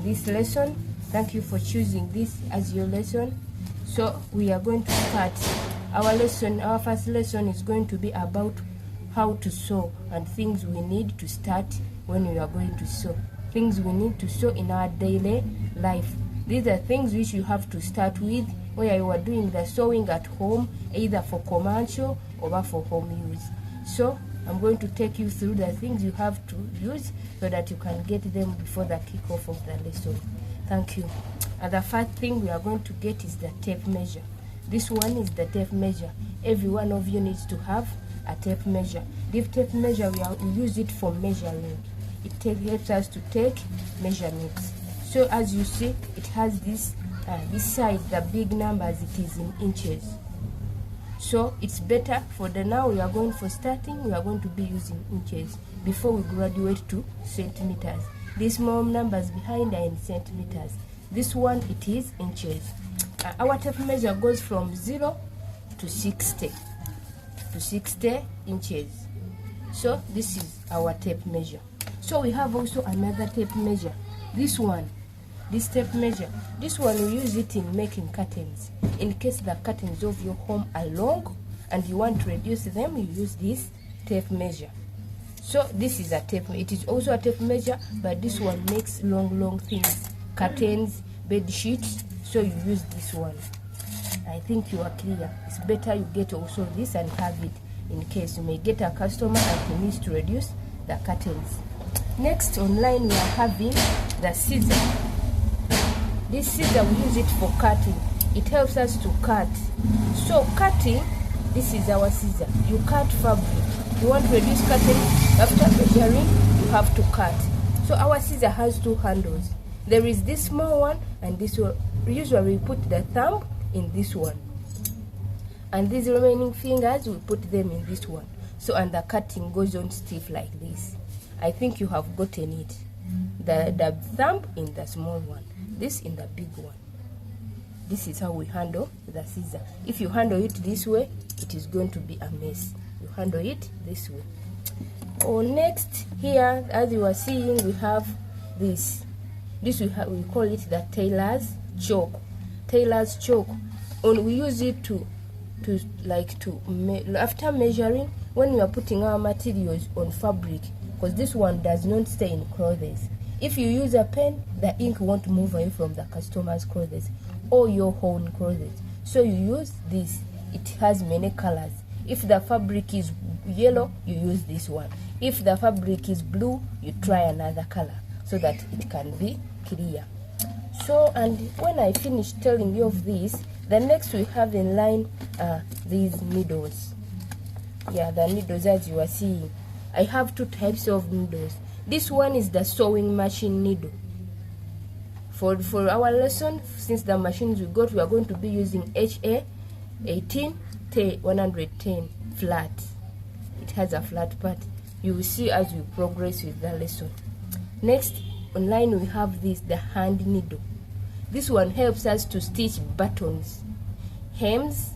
in this lesson. Thank you for choosing this as your lesson. So we are going to start our lesson. Our first lesson is going to be about how to sew and things we need to start when we are going to sew. Things we need to sew in our daily life. These are things which you have to start with where you are doing the sewing at home, either for commercial or for home use. So I'm going to take you through the things you have to use so that you can get them before the kickoff of the lesson. Thank you. And the first thing we are going to get is the tape measure. This one is the tape measure. Every one of you needs to have a tape measure. This tape measure, we use it for measuring. It helps us to take measurements. So as you see, it has this side, the big numbers, it is in inches. So it's better for the now we are going for starting, we are going to be using inches before we graduate to centimeters. These small numbers behind are in centimeters. This one, it is inches. Our tape measure goes from 0 to 60 inches. So this is our tape measure. So we have also another tape measure. This tape measure, this one we use it in making curtains. In case the curtains of your home are long and you want to reduce them, you use this tape measure. So this is a tape, it is also a tape measure, but this one makes long things, curtains, bed sheets, so you use this one. I think you are clear. It's better you get also this and have it in case you may get a customer and he needs to reduce the curtains. Next online we are having the scissor. This scissor, we use it for cutting. It helps us to cut. So cutting, this is our scissor. You cut fabric. You want to reduce cutting, after measuring, you have to cut. So our scissor has two handles. There is this small one and this one. Usually we put the thumb in this one. And these remaining fingers, we put them in this one. So, and the cutting goes on stiff like this. I think you have gotten it. The thumb in the small one. This in the big one. This is how we handle the scissor. If you handle it this way, it is going to be a mess. You handle it this way. Next here, as you are seeing, we have this. This we call it the tailor's chalk. Tailor's chalk. We use it after measuring, when we are putting our materials on fabric, because this one does not stay in clothes. If you use a pen, the ink won't move away from the customer's clothes or your own clothes. So you use this. It has many colors. If the fabric is yellow, you use this one. If the fabric is blue, you try another color so that it can be clear. So, and when I finish telling you of this, the next we have in line these needles. Yeah, the needles as you are seeing. I have two types of needles. This one is the sewing machine needle. For our lesson, since the machines we got, we are going to be using HA 110 flat. It has a flat part. You will see as we progress with the lesson. Next, online we have this, the hand needle. This one helps us to stitch buttons, hems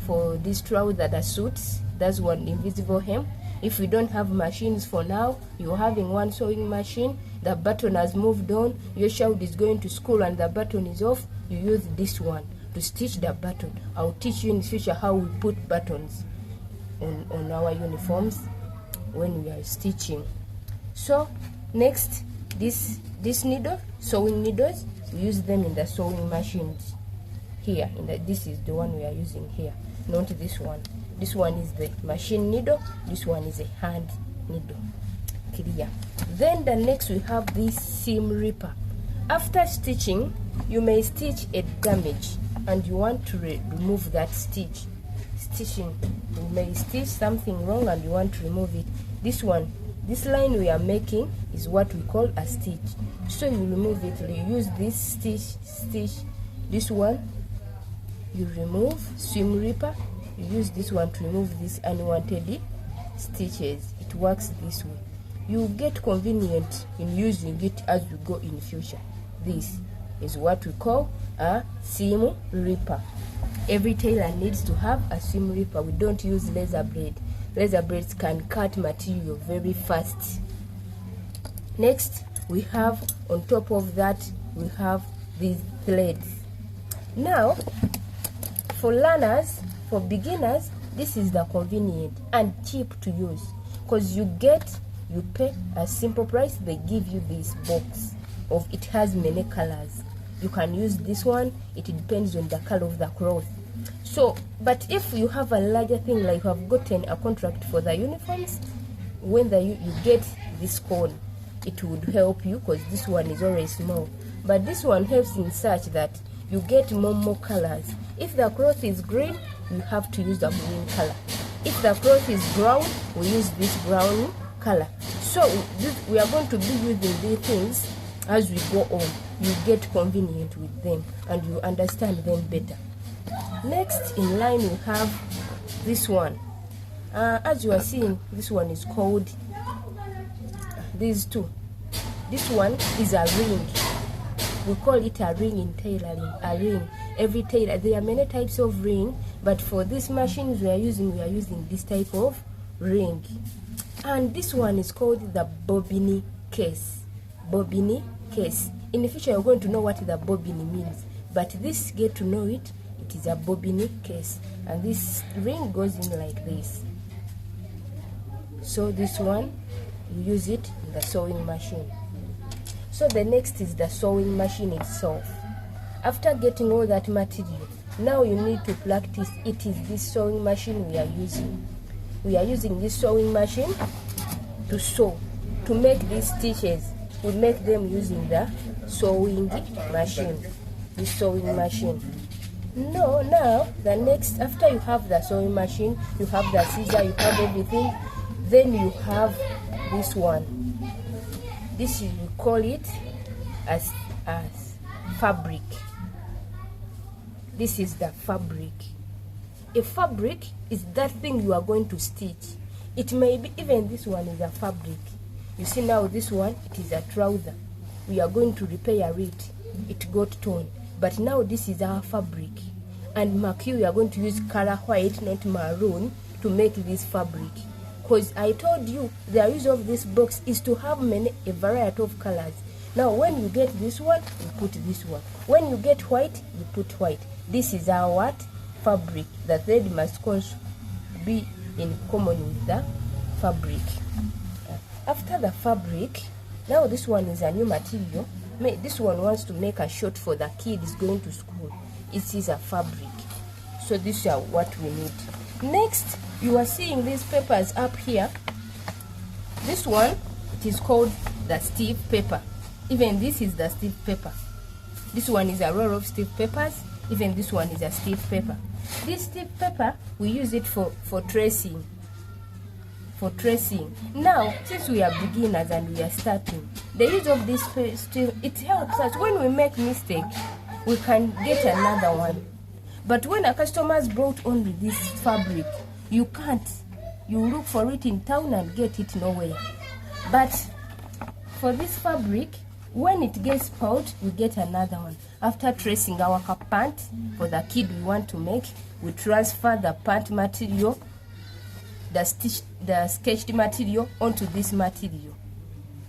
for these trousers that are suits. That's one invisible hem. If we don't have machines for now, you're having one sewing machine, the button has moved on, your child is going to school and the button is off, you use this one to stitch the button. I'll teach you in the future how we put buttons on our uniforms when we are stitching. So next, this needle, sewing needles, we use them in the sewing machines. Here, this is the one we are using here, not this one. This one is the machine needle, this one is a hand needle. Clear. Then the next we have this seam ripper. After stitching, you may stitch a damage and you want to remove that stitch. Stitching, you may stitch something wrong and you want to remove it. This one, this line we are making is what we call a stitch. So you remove it, you use this stitch, this one, you remove, seam ripper. You use this one to remove these unwanted stitches. It works this way. You get convenient in using it as you go in the future. This is what we call a seam ripper. Every tailor needs to have a seam ripper. We don't use laser blade. Laser blades can cut material very fast. Next, we have on top of that we have these threads. Now for learners, for beginners, this is the convenient and cheap to use, because you pay a simple price. They give you this box of, it has many colors. You can use this one, it depends on the color of the cloth. So but if you have a larger thing, like you have gotten a contract for the uniforms, when you get this cone, it would help you, because this one is already small. But this one helps in such that you get more colors. If the cloth is green, you have to use the green color. If the cloth is brown, we use this brown color. So we are going to be using these things as we go on. You get convenient with them and you understand them better. Next in line we have this one. As you are seeing, this one is called, these two. This one is a ring. We call it a ring in tailoring, a ring. Every tailor, there are many types of ring, but for these machines we are using this type of ring. And this one is called the bobbin case. Bobbin case. In the future you're going to know what the bobbin means, but this, get to know it, it is a bobbin case. And this ring goes in like this. So this one, you use it in the sewing machine. So the next is the sewing machine itself. After getting all that material, now you need to practice. It is this sewing machine we are using. We are using this sewing machine to sew, to make these stitches. We make them using the sewing machine, this sewing machine. No, now the next, after you have the sewing machine, you have the scissor, you have everything, then you have this one. This is, we call it as fabric. This is the fabric. A fabric is that thing you are going to stitch. It may be, even this one is a fabric. You see now this one, it is a trouser. We are going to repair it. It got torn. But now this is our fabric. And mark you, we are going to use color white, not maroon, to make this fabric. Because I told you the use of this box is to have a variety of colors. Now when you get this one, you put this one. When you get white, you put white. This is our what? Fabric. The thread must be in common with the fabric. After the fabric, now this one is a new material. This one wants to make a short for the kids going to school. It is a fabric. So these are what we need. Next, you are seeing these papers up here. This one, it is called the stiff paper. Even this is the stiff paper. This one is a roll of stiff papers. Even this one is a stiff paper. This stiff paper, we use it for tracing. For tracing. Now, since we are beginners and we are starting, the use of this stiff, it helps us. When we make mistake, we can get another one. But when a customer has brought only this fabric, you can't. You look for it in town and get it nowhere. But for this fabric, when it gets spoiled, we get another one. After tracing our pant for the kid we want to make, we transfer the pant material, the sketched material onto this material.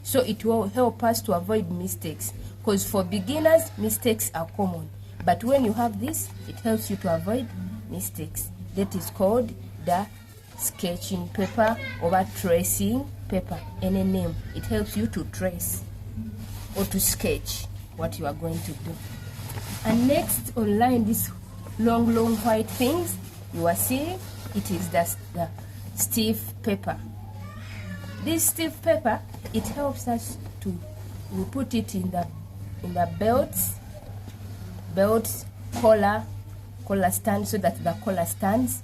So it will help us to avoid mistakes. Because for beginners, mistakes are common. But when you have this, it helps you to avoid mistakes. That is called the sketching paper or tracing paper. Any name. It helps you to trace or to sketch what you are going to do. And next, online, these long white things you are seeing, it is the stiff paper. This stiff paper, it helps us to, we put it in the belts, collar stand, so that the collar stands.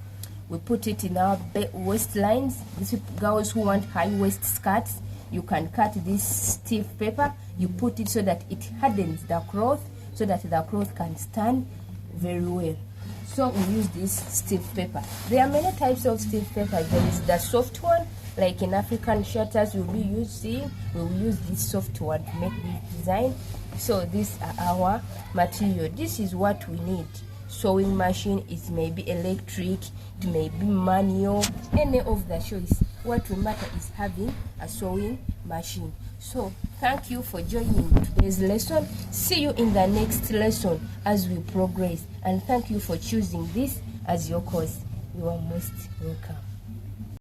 We put it in our waistlines. These girls who want high waist skirts, you can cut this stiff paper, you put it so that it hardens the cloth, so that the cloth can stand very well. So we use this stiff paper. There are many types of stiff paper. There is the soft one, like in African shutters we'll be using. We will use this soft one to make this design. So these are our material. This is what we need. Sewing machine, it may be electric, it may be manual, any of the choice. What we matter is having a sewing machine. So thank you for joining today's lesson. See you in the next lesson as we progress, and thank you for choosing this as your course. You are most welcome.